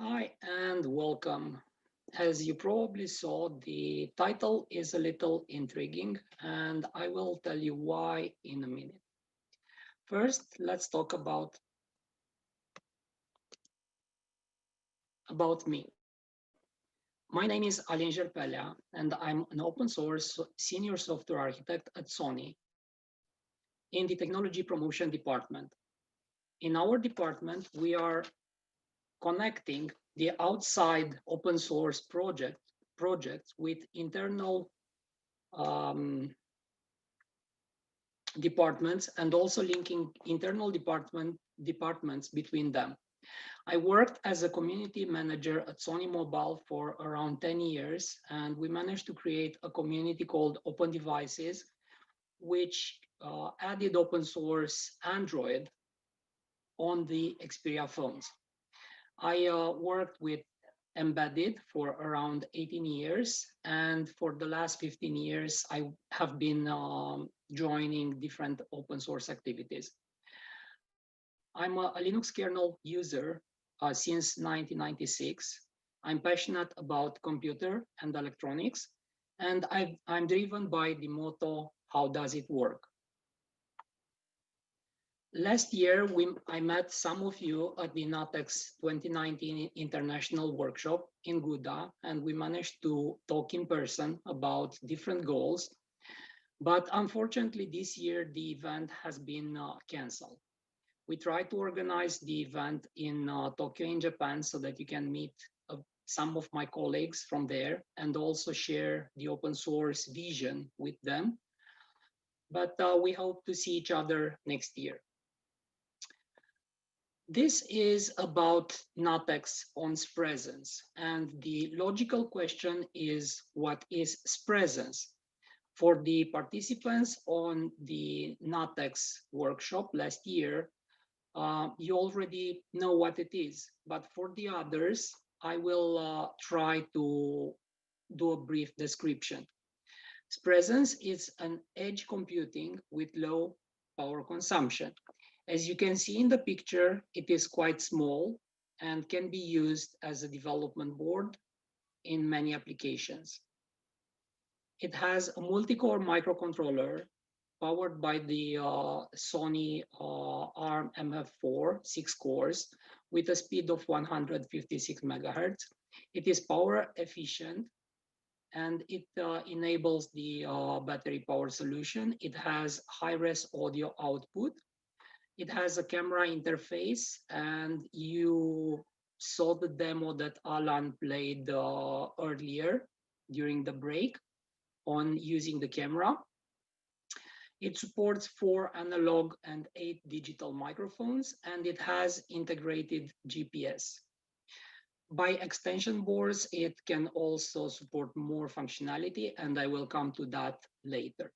Hi and welcome. As you probably saw, the title is a little intriguing, and I will tell you why in a minute. First, let's talk about me. My name is Alin Jerpelea, and I'm an open source senior software architect at Sony in the technology promotion department. In our department, we are connecting the outside open source projects with internal um, departments and also linking internal departments between them. I worked as a community manager at Sony Mobile for around 10 years, and we managed to create a community called Open Devices, which added open source Android on the Xperia phones. I worked with embedded for around 18 years, and for the last 15 years, I have been joining different open source activities. I'm a Linux kernel user since 1996. I'm passionate about computer and electronics, and I'm driven by the motto, how does it work? Last year, I met some of you at the NuttX 2019 International Workshop in Gouda, and we managed to talk in person about different goals. But unfortunately, this year, the event has been canceled. We tried to organize the event in Tokyo in Japan so that you can meet some of my colleagues from there and also share the open source vision with them. But we hope to see each other next year. This is about NuttX on's presence. And the logical question is, what is presence? For the participants on the NuttX workshop last year, you already know what it is. But for the others, I will try to do a brief description. Presence is an edge computing with low power consumption. As you can see in the picture, it is quite small and can be used as a development board in many applications. It has a multi-core microcontroller powered by the Sony ARM MF4, 6 cores, with a speed of 156 megahertz. It is power efficient and it enables the battery power solution. It has high-res audio output. It has a camera interface, and you saw the demo that Alan played earlier during the break on using the camera. It supports 4 analog and 8 digital microphones, and it has integrated GPS. By extension boards, it can also support more functionality, and I will come to that later.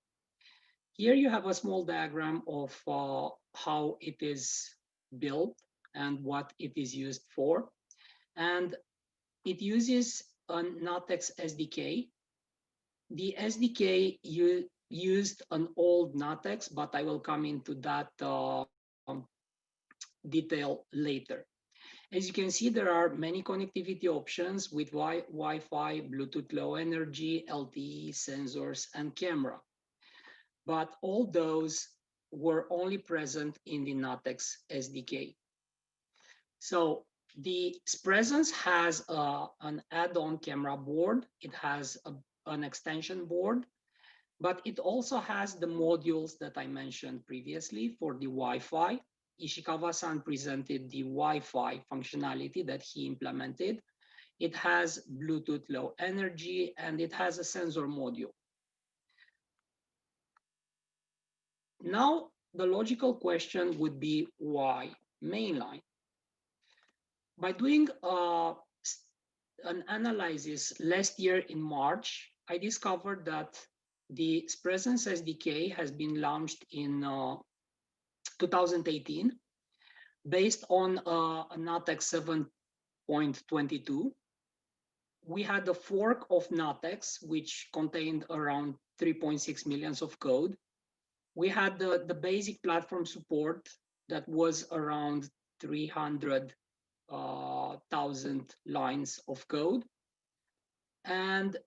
Here you have a small diagram of how it is built and what it is used for. And it uses a NuttX SDK. The SDK used an old NuttX, but I will come into that detail later. As you can see, there are many connectivity options with Wi-Fi, Bluetooth Low Energy, LTE, sensors, and camera. But all those were only present in the NuttX SDK. So the presence has an add-on camera board. It has an extension board, but it also has the modules that I mentioned previously for the Wi-Fi. Ishikawa-san presented the Wi-Fi functionality that he implemented. It has Bluetooth Low Energy, and it has a sensor module. Now, the logical question would be, why Mainline? By doing an analysis last year in March, I discovered that the Presence SDK has been launched in 2018 based on a NuttX 7.22. We had a fork of NuttX, which contained around 3.6 million of code. We had the basic platform support that was around 300 thousand lines of code. And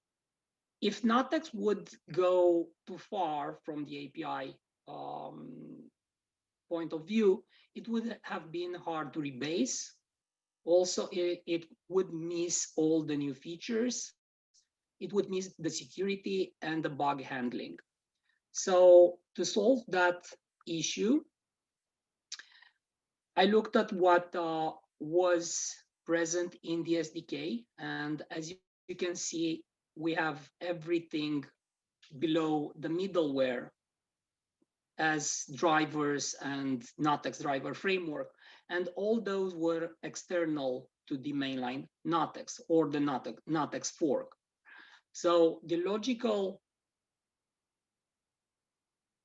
if NuttX would go too far from the API point of view, it would have been hard to rebase. Also, it would miss all the new features. It would miss the security and the bug handling. So to solve that issue, I looked at what was present in the SDK. And as you can see, we have everything below the middleware as drivers and NuttX driver framework. And all those were external to the mainline NuttX or the NuttX fork. So the logical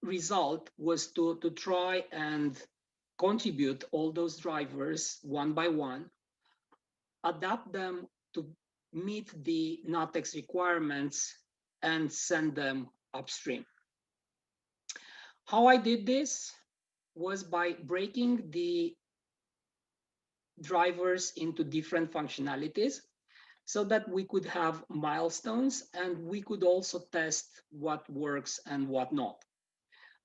result was to try and contribute all those drivers one by one, adapt them to meet the NuttX requirements, and send them upstream. How I did this was by breaking the drivers into different functionalities so that we could have milestones and we could also test what works and what not.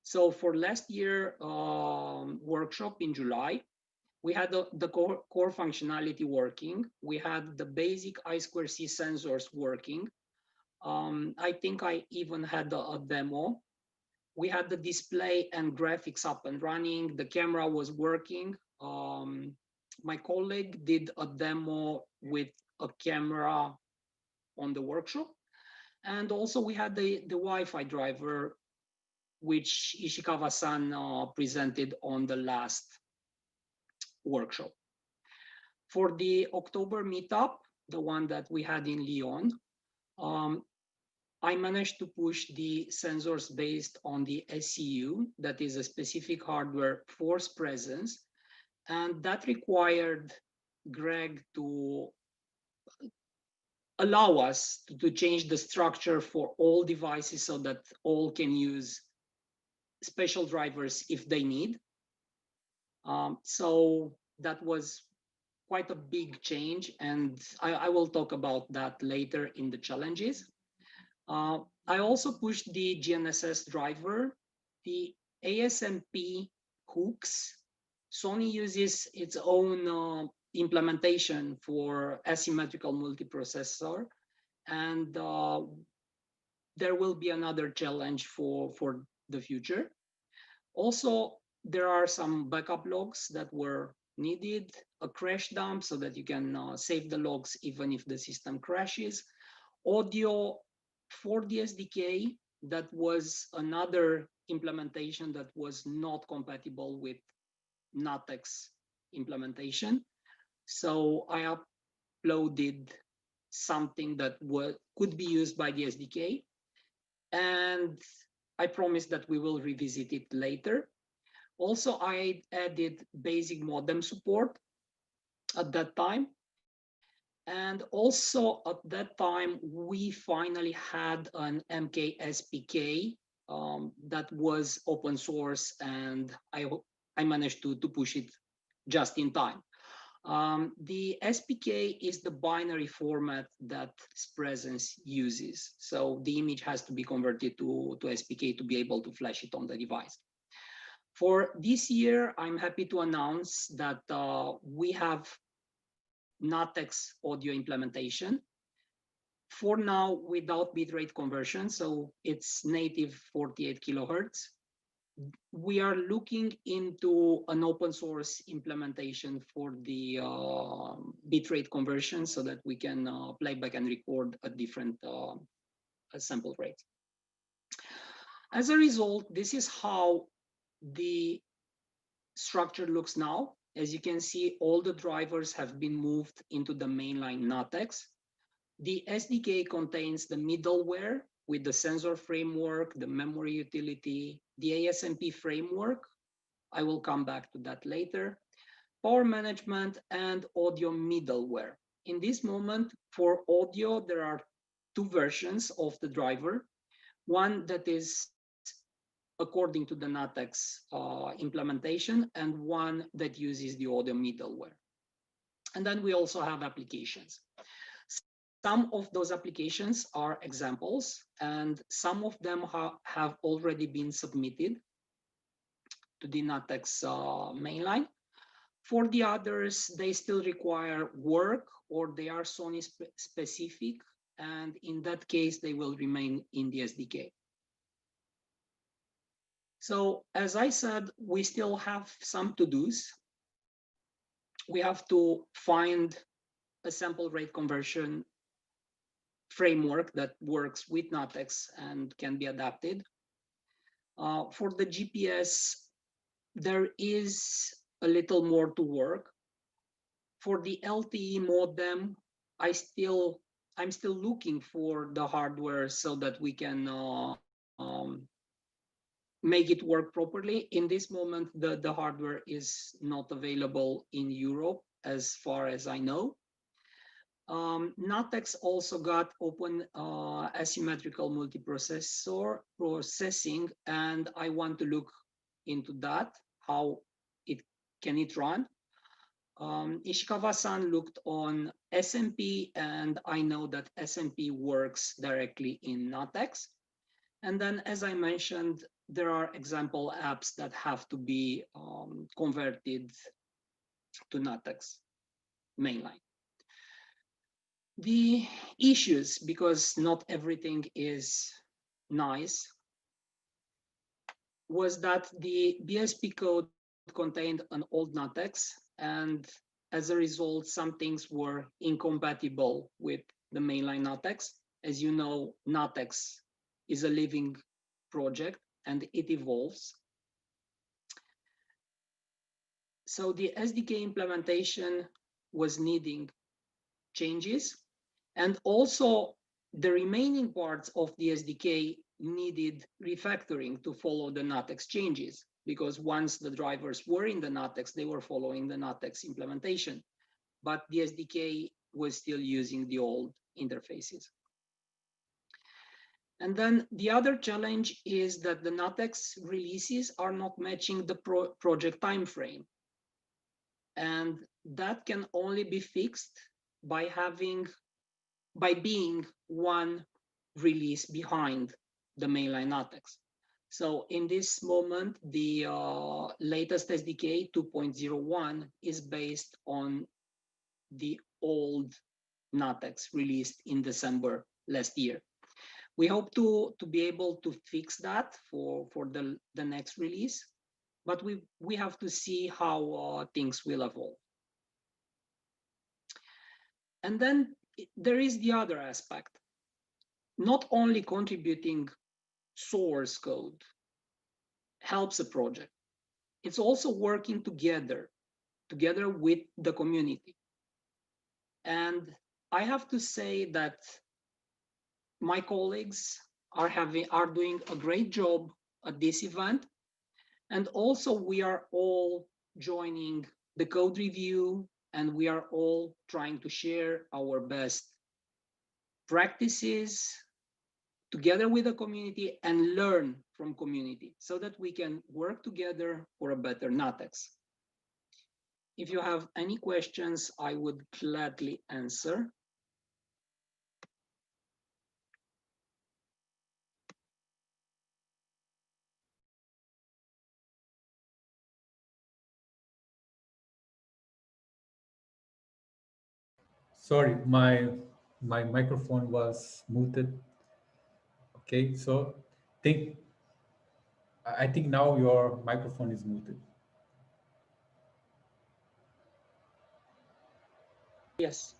So for last year workshop in July, we had the core functionality working. We had the basic I2C sensors working. I think I even had a demo. We had the display and graphics up and running. The camera was working. My colleague did a demo with a camera on the workshop. And also we had the Wi-Fi driver, which Ishikawa-san presented on the last workshop. For the October meetup, the one that we had in Lyon, I managed to push the sensors based on the SCU, that is a specific hardware force presence, and that required Greg to allow us to change the structure for all devices so that all can use special drivers if they need. So that was quite a big change, and I will talk about that later in the challenges. I also pushed the GNSS driver, the ASMP hooks. Sony uses its own implementation for asymmetrical multiprocessor, and there will be another challenge for the future. Also, there are some backup logs that were needed, a crash dump so that you can save the logs even if the system crashes, audio for the SDK. That was another implementation that was not compatible with NuttX implementation. So I uploaded something that could be used by the SDK. And I promised that we will revisit it later. Also, I added basic modem support at that time. And also at that time, we finally had an MK SPK that was open source, and I managed to push it just in time. The SPK is the binary format that Spresence uses. So the image has to be converted to SPK to be able to flash it on the device. For this year, I'm happy to announce that we have NuttX audio implementation. For now, without bitrate conversion, so it's native 48 kilohertz. We are looking into an open source implementation for the bitrate conversion so that we can play back and record at different sample rates. As a result, this is how the structure looks now. As you can see, all the drivers have been moved into the mainline NuttX. The SDK contains the middleware with the sensor framework, the memory utility, the ASMP framework. I will come back to that later. Power management and audio middleware. In this moment, for audio, there are two versions of the driver. One that is according to the NuttX implementation, and one that uses the audio middleware. And then we also have applications. Some of those applications are examples, and some of them have already been submitted to the NuttX mainline. For the others, they still require work, or they are Sony specific, and in that case, they will remain in the SDK. So as I said, we still have some to-dos. We have to find a sample rate conversion framework that works with NuttX and can be adapted. For the GPS, there is a little more to work. For the LTE modem, I'm still looking for the hardware so that we can make it work properly. In this moment, the hardware is not available in Europe, as far as I know. NuttX also got open asymmetrical multiprocessor processing, and I want to look into that, how it can run. Ishikawa-san looked on SMP, and I know that SMP works directly in NuttX. And then, as I mentioned, there are example apps that have to be converted to NuttX mainline. The issues, because not everything is nice, was that the BSP code contained an old NuttX, and as a result, some things were incompatible with the mainline NuttX. As you know, NuttX is a living project and it evolves. So the SDK implementation was needing changes, and also the remaining parts of the SDK needed refactoring to follow the NuttX changes, because once the drivers were in the NuttX, they were following the NuttX implementation, but the SDK was still using the old interfaces. And then the other challenge is that the NuttX releases are not matching the project timeframe. And that can only be fixed by being one release behind the mainline NuttX. So in this moment, the latest SDK 2.01 is based on the old NuttX released in December last year. We hope to be able to fix that for the next release, but we have to see how things will evolve. And then there is the other aspect. Not only contributing source code helps a project, it's also working together with the community. And I have to say that my colleagues are doing a great job at this event. And also we are all joining the code review, and we are all trying to share our best practices together with the community and learn from community so that we can work together for a better NuttX. If you have any questions, I would gladly answer. Sorry, my microphone was muted. Okay, so think I think now your microphone is muted. Yes,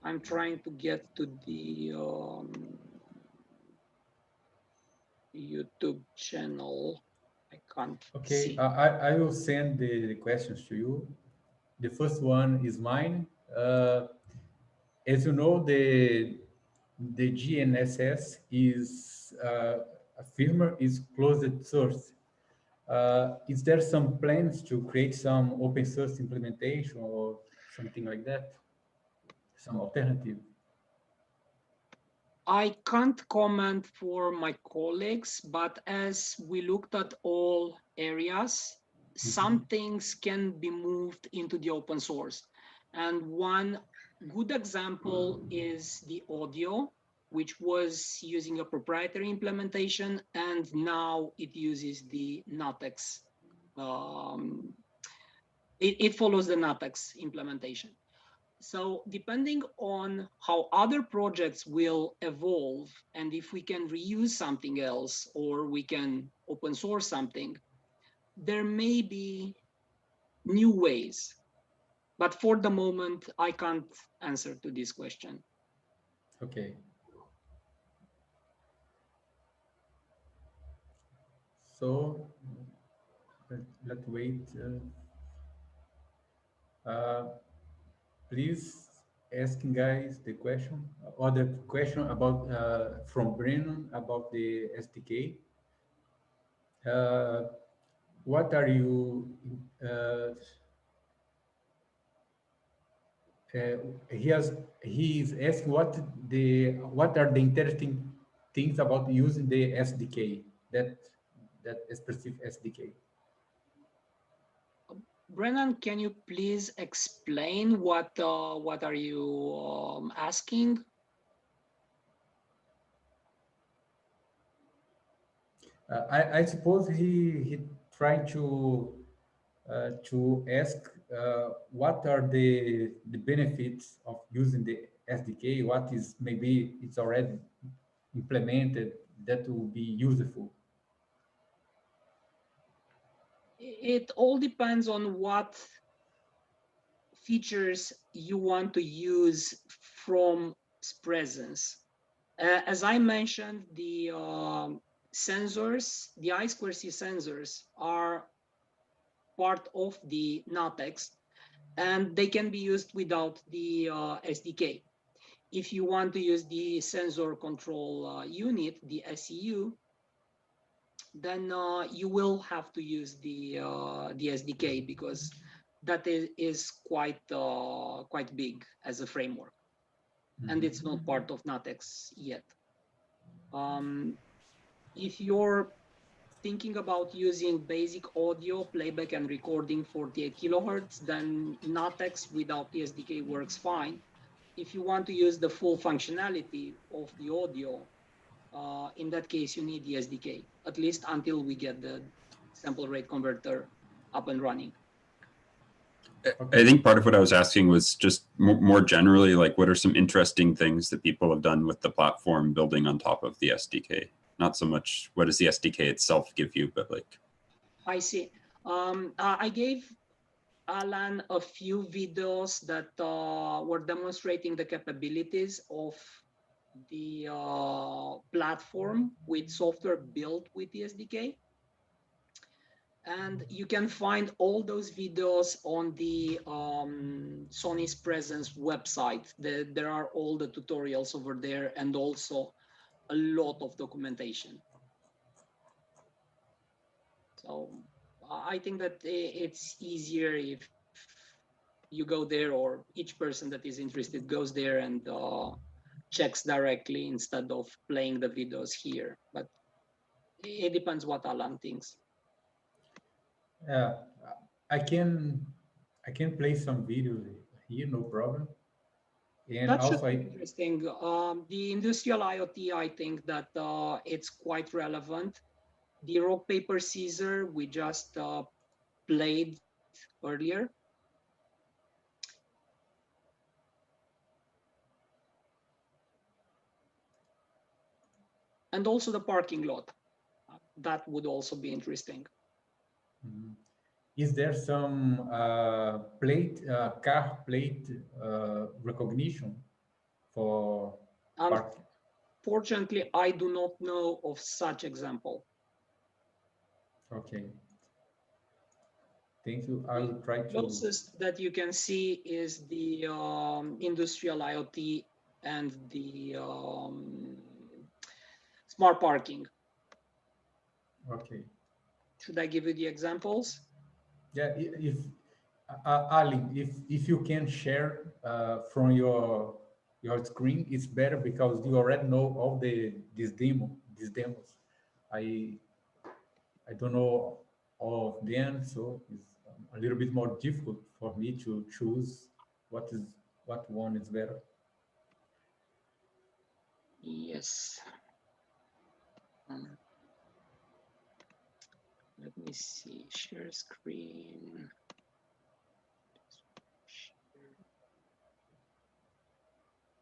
I'm trying to get to the YouTube channel. I can't Okay, see. I will send the questions to you. The first one is mine. As you know, the GNSS is a firmware is closed source. Is there some plans to create some open source implementation or something like that? Some alternative? I can't comment for my colleagues, but as we looked at all areas, some things can be moved into the open source. And one good example is the audio, which was using a proprietary implementation, and now it uses the NuttX. Um, it follows the NuttX implementation. So depending on how other projects will evolve, and if we can reuse something else or we can open source something, there may be new ways. But for the moment, I can't answer to this question. Okay. So let's wait. Uh, Please asking guys the question or the question about from Brennan about the SDK. Uh, what are you? Uh, uh, he has he is asking what are the interesting things about using the SDK that specific SDK. Brennan, can you please explain what are you asking? I suppose he trying to ask what are the benefits of using the SDK? What is maybe it's already implemented that will be useful? It all depends on what features you want to use from presence. As I mentioned, the sensors, the I2C sensors are part of the NuttX, and they can be used without the SDK. If you want to use the sensor control unit, the SEU, then you will have to use the SDK because that is quite big as a framework, and it's not part of NuttX yet. Um, if you're thinking about using basic audio playback and recording 48 kilohertz, then NuttX without the SDK works fine. If you want to use the full functionality of the audio, in that case, you need the SDK, at least until we get the sample rate converter up and running. I think part of what I was asking was just more generally, like, what are some interesting things that people have done with the platform building on top of the SDK? Not so much what does the SDK itself give you, but like. I see. I gave Alan a few videos that were demonstrating the capabilities of the platform with software built with the SDK. And you can find all those videos on the Sony's Presence website. There are all the tutorials over there and also a lot of documentation. So I think that it's easier if you go there, or each person that is interested goes there and checks directly instead of playing the videos here. But it depends what Alan thinks. Yeah, I can I can play some videos here, no problem. And That should also, be interesting. The industrial IoT, I think that it's quite relevant. The rock, paper, scissor, we just played earlier. And also the parking lot. That would also be interesting. is there some plate car plate recognition for park? Unfortunately, I do not know of such example. Okay. Thank you. I will try to. Closest that you can see is the industrial IoT and the smart parking. Okay. Should I give you the examples? Yeah. If Ali, if you can share from your screen, it's better because you already know all these demos. I I don't know all of them, so it's a little bit more difficult for me to choose. what one is better? Yes. Let me see, share screen.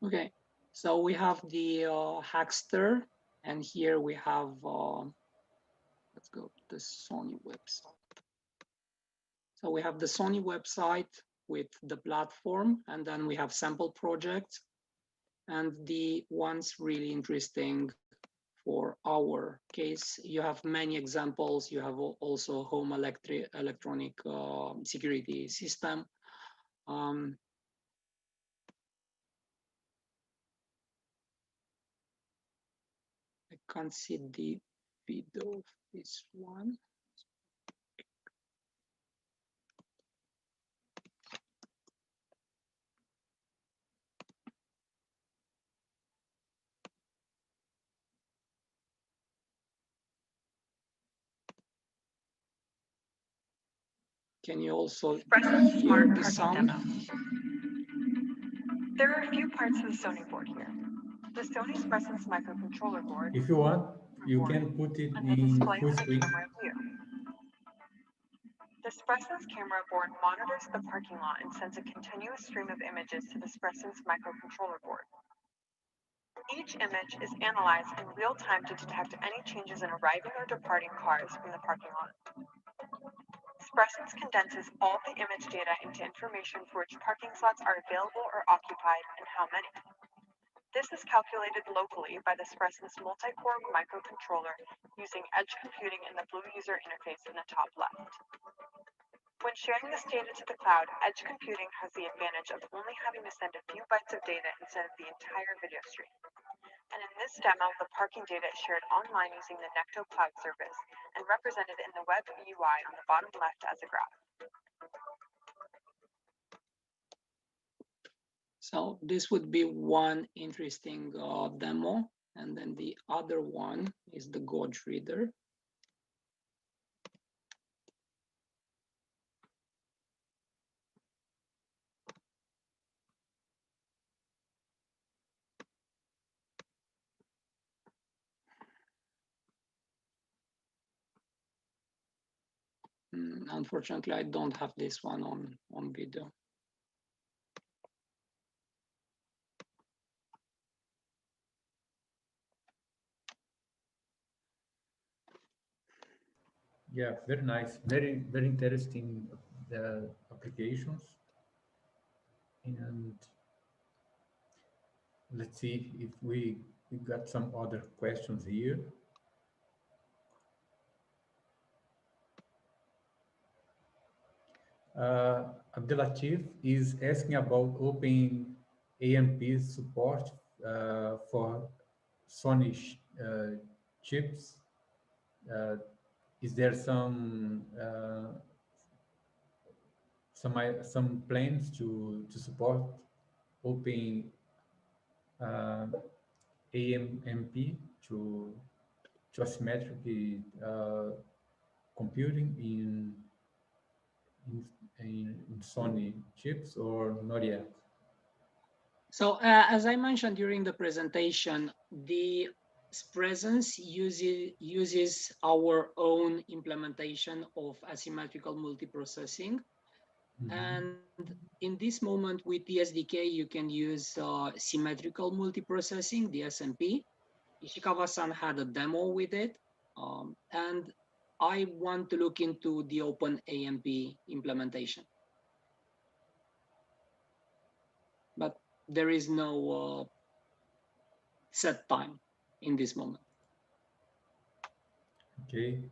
Okay, so we have the Hackster, and here we have, let's go to the Sony website. So we have the Sony website with the platform, and then we have sample projects. And the ones really interesting for our case, you have many examples. You have also home electronic security system. I can't see the video of this one. Can you also hear the sound? There are a few parts of the Sony board here. The Sony's Presence microcontroller board. If you want, you can put it and the in display full of the screen. camera view. The Presence camera board monitors the parking lot and sends a continuous stream of images to the Presence microcontroller board. Each image is analyzed in real time to detect any changes in arriving or departing cars from the parking lot. Presence condenses all the image data into information for which parking slots are available or occupied and how many. This is calculated locally by the Presence multi-core microcontroller using edge computing in the Blue user interface in the top left. When sharing this data to the cloud, edge computing has the advantage of only having to send a few bytes of data instead of the entire video stream. And in this demo, the parking data is shared online using the Necto cloud service and represented in the web UI on the bottom left as a graph. So this would be one interesting demo. And then the other one is the Gauge reader. Unfortunately, I don't have this one on video. Yeah, very nice, very interesting applications. And let's see if we got some other questions here. Abdelatif is asking about Open AMP support for Sony chips. Is there some plans to support Open AMP to asymmetric computing in Sony chips, or not yet? So as I mentioned during the presentation, the Presence uses our own implementation of asymmetrical multiprocessing. Mm-hmm. And in this moment with the SDK, you can use symmetrical multiprocessing, the SMP. Ishikawa-san had a demo with it. And I want to look into the Open AMP implementation. But there is no set time in this moment. Okay.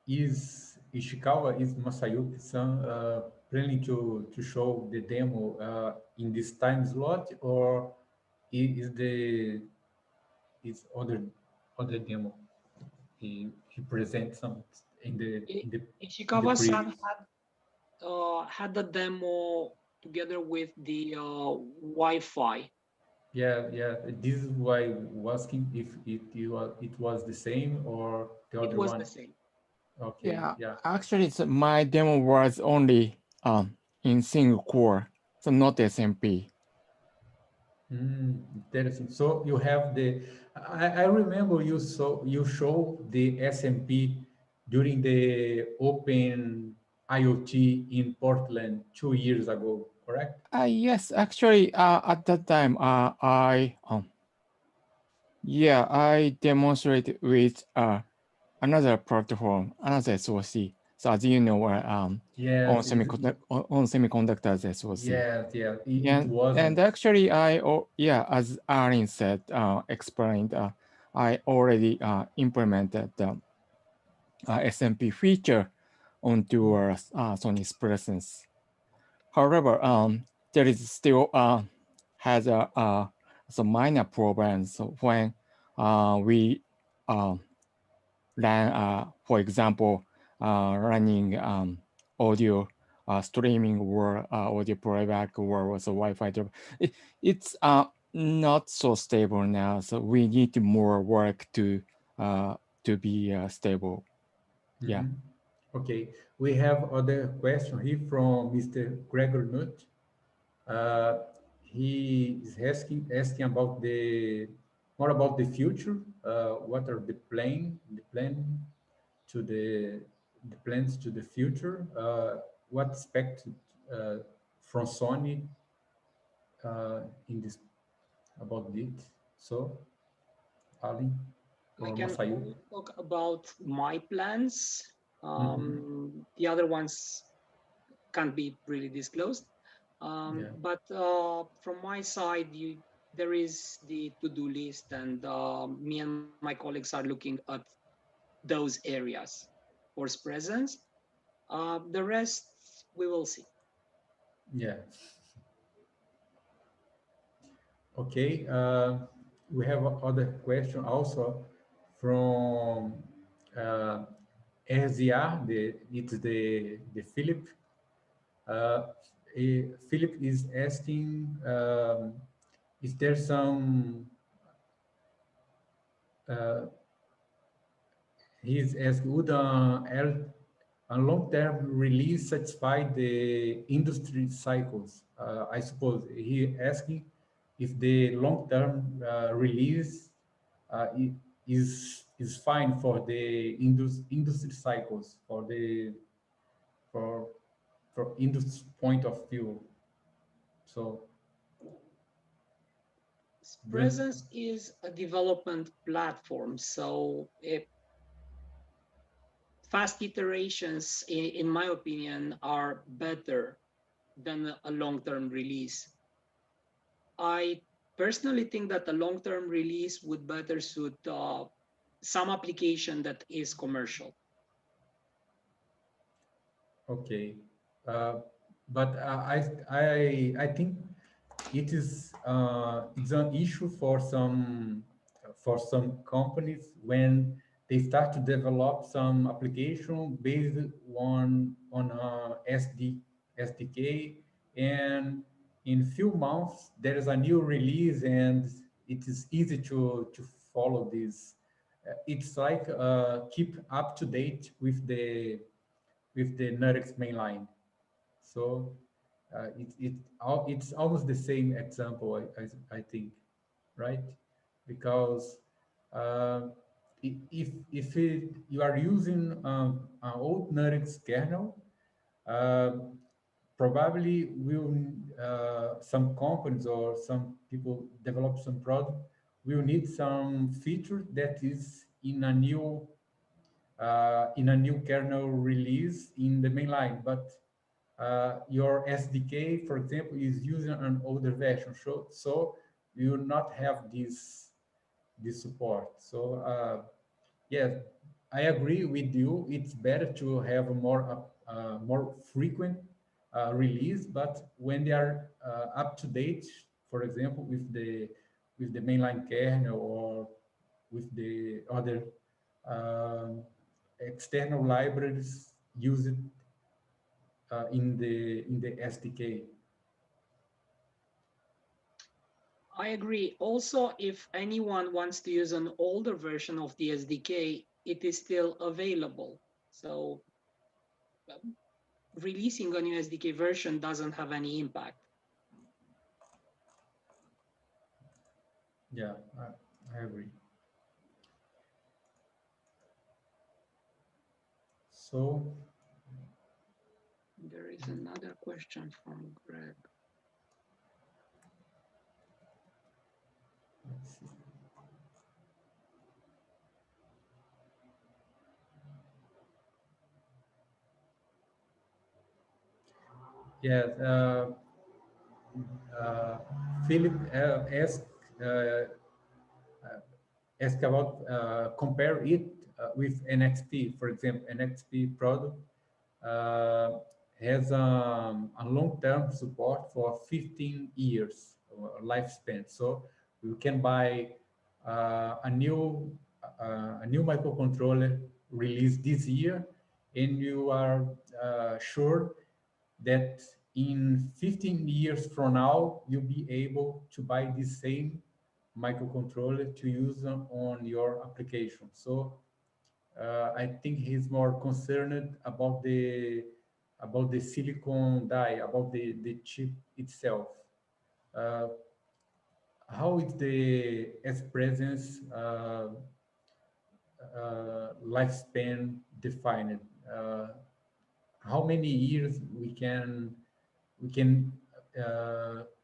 Is Masayuki-san planning to show the demo in this time slot, or is other demo he presents some in the Ishikawa-san had the demo together with the Wi-Fi. Yeah. This is why I was asking if it was the same or the other one. It was the same. Okay. Yeah. Actually, my demo was only in single core, so not SMP. Interesting. So you have I remember you show the SMP during the Open IoT in Portland 2 years ago, correct? Yes, actually, at that time, I demonstrated with another platform, another SoC. So as you know, on Yes, semiconductors SoC. yes, yeah. It Yeah, and wasn't. actually, as Alin said, explained, I already implemented the SMP feature onto Sony's presence. However, there is still has some minor problems when we ran, for example, running audio streaming or audio playback or also Wi-Fi. It's not so stable now, so we need more work to be stable. Yeah. Mhm. Okay, we have other question here from Mr. Gregor Nutt. Uh, he is asking about the more about the future. What are the plans to the future? What expect from Sony in this about it? So, Alin I or can Masayu? only talk about my plans. Mhm. The other ones can't be really disclosed. Yeah. But from my side, there is the to-do list, and me and my colleagues are looking at those areas for presence. The rest we will see. Yeah. Okay, we have other question also from uh, RZR. It's the Philip. Uh, Philip is asking, is there some? Uh, he's asking, would a long-term release satisfy the industry cycles? I suppose he asking if the long-term release is fine for the industry cycles for for industry point of view. So do Presence is a development platform, so fast iterations, in my opinion, are better than a long-term release. I personally think that a long-term release would better suit some application that is commercial. okay, uh, but I think it's an issue for some companies when they start to develop some application based on SDK, and in few months there is a new release and it is easy to follow this. It's like keep up to date with the NuttX mainline. So it's almost the same example, I think, right? Because uh, if you are using an old NuttX kernel, uh, probably will some companies or some people develop some product will need some feature that is in a new kernel release in the mainline, but your SDK, for example, is using an older version, so you will not have this support. So yes, I agree with you. It's better to have a more frequent release, but when they are up to date, for example, with the mainline kernel or with the other um, external libraries used in the SDK. I agree. Also, if anyone wants to use an older version of the SDK, it is still available. So releasing a new SDK version doesn't have any impact. Yeah, I agree. So There is another question from Greg. let's see. Yes, Philip asked about compare it with NXP. For example, NXP product has a long-term support for 15 years lifespan. So you can buy a new microcontroller released this year, and you are sure that in 15 years from now, you'll be able to buy the same microcontroller to use on your application. So I think he's more concerned about the silicon die, about the chip itself. Uh, how is the S presence lifespan defined? How many years we can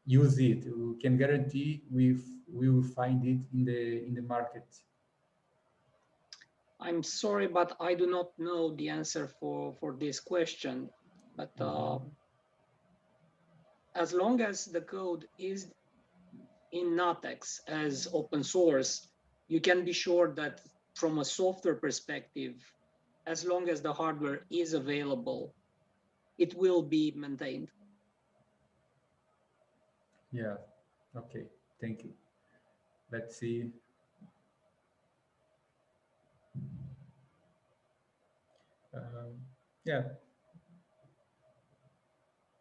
use it? We can guarantee we will find it in the market. I'm sorry, but I do not know the answer for this question. But as long as the code is in NuttX as open source, you can be sure that from a software perspective, as long as the hardware is available, it will be maintained. Yeah. Okay. Thank you. Let's see. Yeah.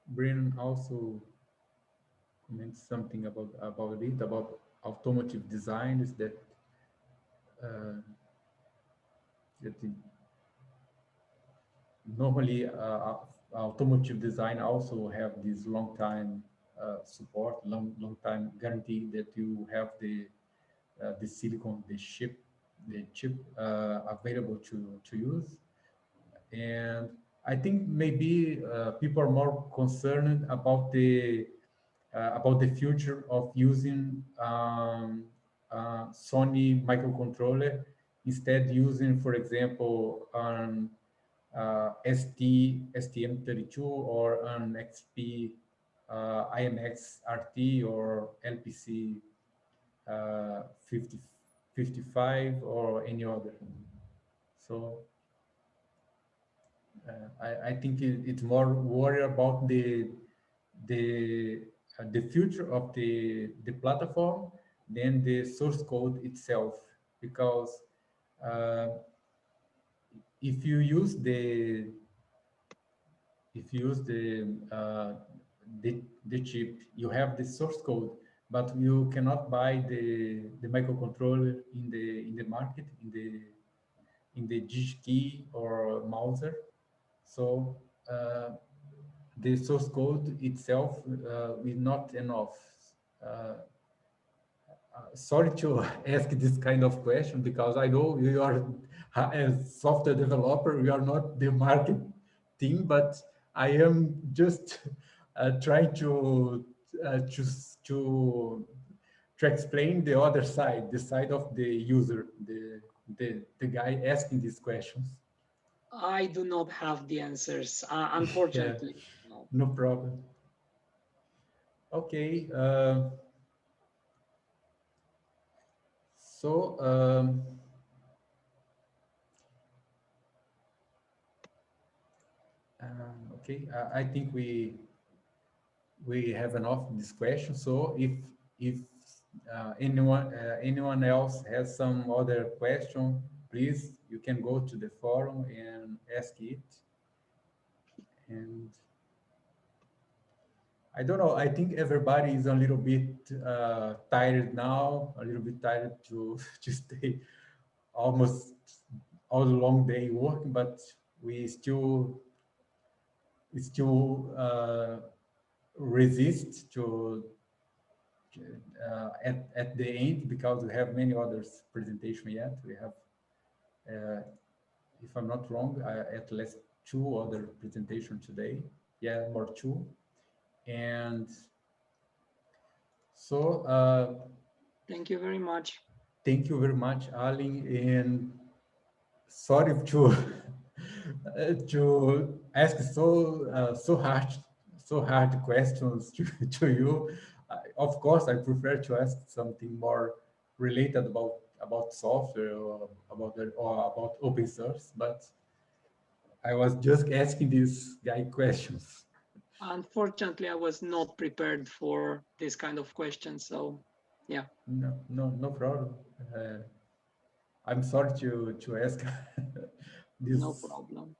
Brian also comments something about it, about automotive design. Is that that normally automotive design also have this long time support, long time guarantee that you have the silicon, the chip available to use. And I think maybe people are more concerned about the future of using Sony microcontroller instead using, for example, an STM32 or an XP IMX RT or LPC 55 or any other. So I think it's more worry about the future of the platform than the source code itself, because uh, if you use the chip, you have the source code, but you cannot buy the microcontroller in the market in the DigiKey or Mouser. So the source code itself is not enough. Sorry to ask this kind of question, because I know you are as software developer, we are not the market team, but I am just trying to explain the other side, the side of the user, the guy asking these questions. I do not have the answers, Yeah, unfortunately. No. no problem. Okay. So okay, I think we have enough of this question. So if anyone else has some other question, please, you can go to the forum and ask it. And I don't know, I think everybody is a little bit tired now, a little bit tired to to stay almost all the long day working, but we still still resist to at the end, because we have many others presentation yet. We have, if I'm not wrong, at least 2 other presentation today. Yeah, more 2. And so Thank you very much. thank you very much, Alin, and sorry to to ask so hard questions to you. Of course, I prefer to ask something more related about software or about open source, but I was just asking these guy questions. Unfortunately, I was not prepared for this kind of question. So, yeah. No problem. I'm sorry to ask this No problem.